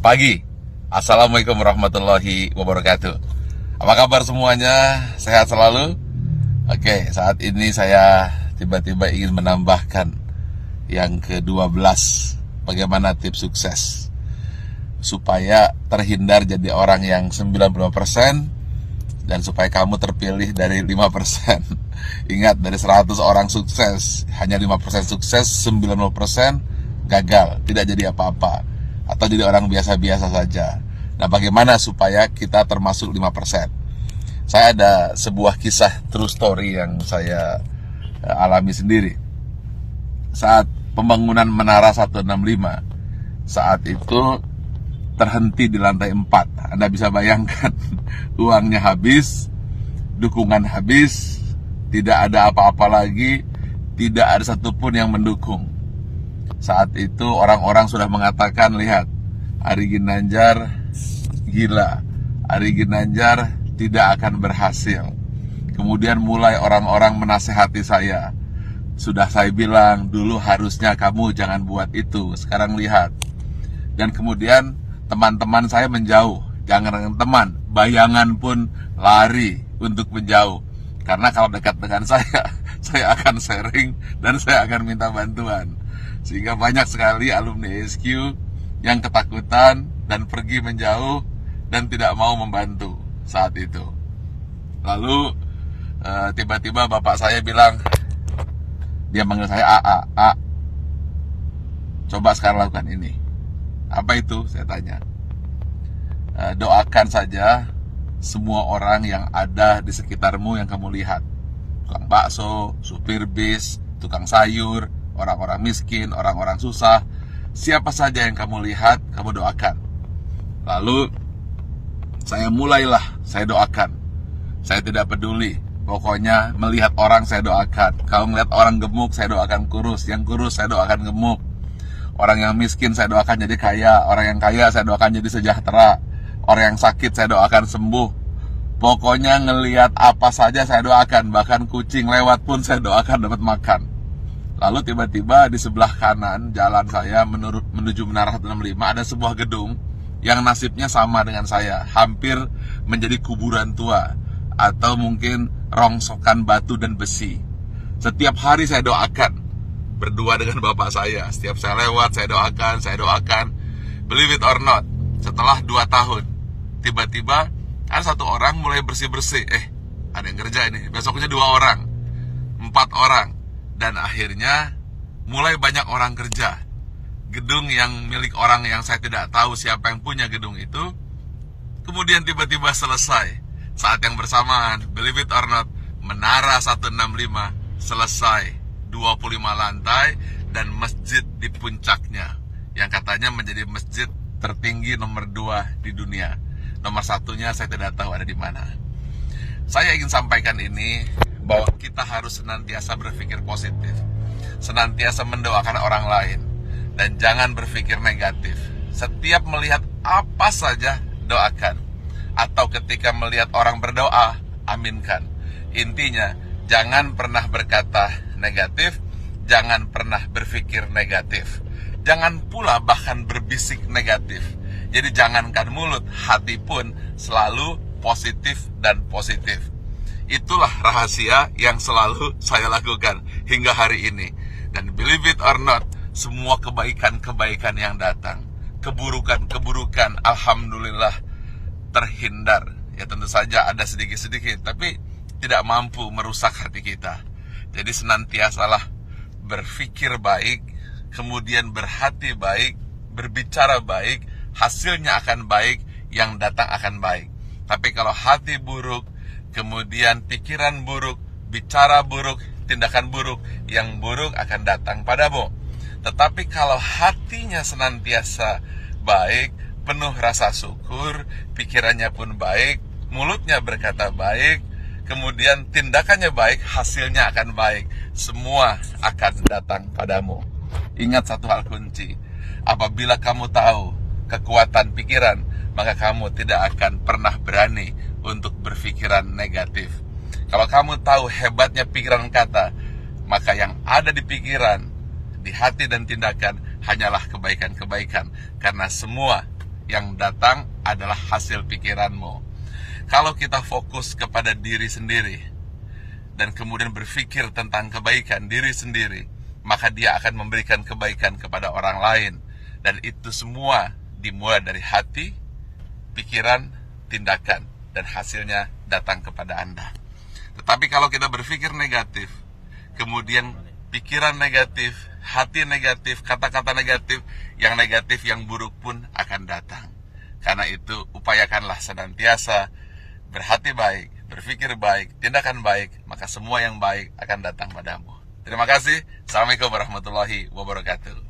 pagi. Assalamualaikum warahmatullahi wabarakatuh. Apa kabar semuanya? Sehat selalu? Oke, saat ini saya tiba-tiba ingin menambahkan yang ke-12. Bagaimana tips sukses supaya terhindar jadi orang yang 95% dan supaya kamu terpilih dari 5%. Ingat, dari 100 orang sukses, hanya 5% sukses, 90% gagal, tidak jadi apa-apa, atau jadi orang biasa-biasa saja. Nah, bagaimana supaya kita termasuk 5%? Saya ada sebuah kisah true story yang saya alami sendiri. Saat pembangunan Menara 165, saat itu terhenti di lantai 4. Anda bisa bayangkan, uangnya habis, dukungan habis, tidak ada apa-apa lagi, tidak ada satupun yang mendukung. Saat itu orang-orang sudah mengatakan, lihat, Ari Ginanjar gila, Ari Ginanjar tidak akan berhasil. Kemudian mulai orang-orang menasehati saya. Sudah saya bilang, dulu harusnya kamu jangan buat itu, sekarang lihat. Dan kemudian teman-teman saya menjauh. Jangan teman, bayangan pun lari untuk menjauh. Karena kalau dekat dengan saya akan sharing dan saya akan minta bantuan. Sehingga banyak sekali alumni SQ yang ketakutan dan pergi menjauh dan tidak mau membantu saat itu. Lalu tiba-tiba bapak saya bilang, dia manggil saya A, coba sekarang lakukan ini. Apa itu? Saya tanya. Doakan saja semua orang yang ada di sekitarmu yang kamu lihat. Tukang bakso, supir bis, tukang sayur, orang-orang miskin, orang-orang susah. Siapa saja yang kamu lihat, kamu doakan. Lalu saya doakan. Saya tidak peduli. Pokoknya melihat orang saya doakan. Kalau melihat orang gemuk, saya doakan kurus. Yang kurus saya doakan gemuk. Orang yang miskin saya doakan jadi kaya. Orang yang kaya saya doakan jadi sejahtera. Orang yang sakit saya doakan sembuh. Pokoknya ngelihat apa saja saya doakan. Bahkan kucing lewat pun saya doakan dapat makan. Lalu tiba-tiba di sebelah kanan jalan saya menuju Menara 165 ada sebuah gedung yang nasibnya sama dengan saya. Hampir menjadi kuburan tua. Atau mungkin rongsokan batu dan besi. Setiap hari saya doakan. Berdua dengan bapak saya. Setiap saya lewat saya doakan. Believe it or not, setelah 2 tahun tiba-tiba ada satu orang mulai bersih-bersih. Ada yang kerja ini. Besoknya 2 orang, 4 orang. Dan akhirnya mulai banyak orang kerja. Gedung yang milik orang yang saya tidak tahu siapa yang punya gedung itu, kemudian tiba-tiba selesai. Saat yang bersamaan, believe it or not, Menara 165 selesai, 25 lantai dan masjid di puncaknya, yang katanya menjadi masjid tertinggi nomor 2 di dunia. Nomor 1-nya saya tidak tahu ada di mana. Saya ingin sampaikan ini, bahwa kita harus senantiasa berpikir positif, senantiasa mendoakan orang lain, dan jangan berpikir negatif. Setiap melihat apa saja, doakan. Atau ketika melihat orang berdoa, aminkan. Intinya, jangan pernah berkata negatif, jangan pernah berpikir negatif. Jangan pula bahkan berbisik negatif. Jadi jangankan mulut, hati pun selalu positif dan positif. Itulah rahasia yang selalu saya lakukan hingga hari ini. Dan believe it or not, semua kebaikan-kebaikan yang datang, keburukan-keburukan, alhamdulillah terhindar. Ya tentu saja ada sedikit-sedikit, tapi tidak mampu merusak hati kita. Jadi senantiasalah berpikir baik, kemudian berhati baik, berbicara baik, hasilnya akan baik, yang datang akan baik. Tapi kalau hati buruk, kemudian pikiran buruk, bicara buruk, tindakan buruk, yang buruk akan datang padamu. Tetapi kalau hatinya senantiasa baik, penuh rasa syukur, pikirannya pun baik, mulutnya berkata baik, kemudian tindakannya baik, hasilnya akan baik. Semua akan datang padamu. Ingat satu hal kunci, apabila kamu tahu kekuatan pikiran, maka kamu tidak akan pernah berani untuk berpikiran negatif. Kalau kamu tahu hebatnya pikiran kata, maka yang ada di pikiran, di hati dan tindakan hanyalah kebaikan-kebaikan. Karena semua yang datang adalah hasil pikiranmu. Kalau kita fokus kepada diri sendiri dan kemudian berpikir tentang kebaikan diri sendiri, maka dia akan memberikan kebaikan kepada orang lain. Dan itu semua dimulai dari hati, pikiran, tindakan, dan hasilnya datang kepada Anda. Tetapi kalau kita berpikir negatif, kemudian pikiran negatif, hati negatif, kata-kata negatif, yang buruk pun akan datang. Karena itu, upayakanlah senantiasa berhati baik, berpikir baik, tindakan baik, maka semua yang baik akan datang padamu. Terima kasih. Assalamualaikum warahmatullahi wabarakatuh.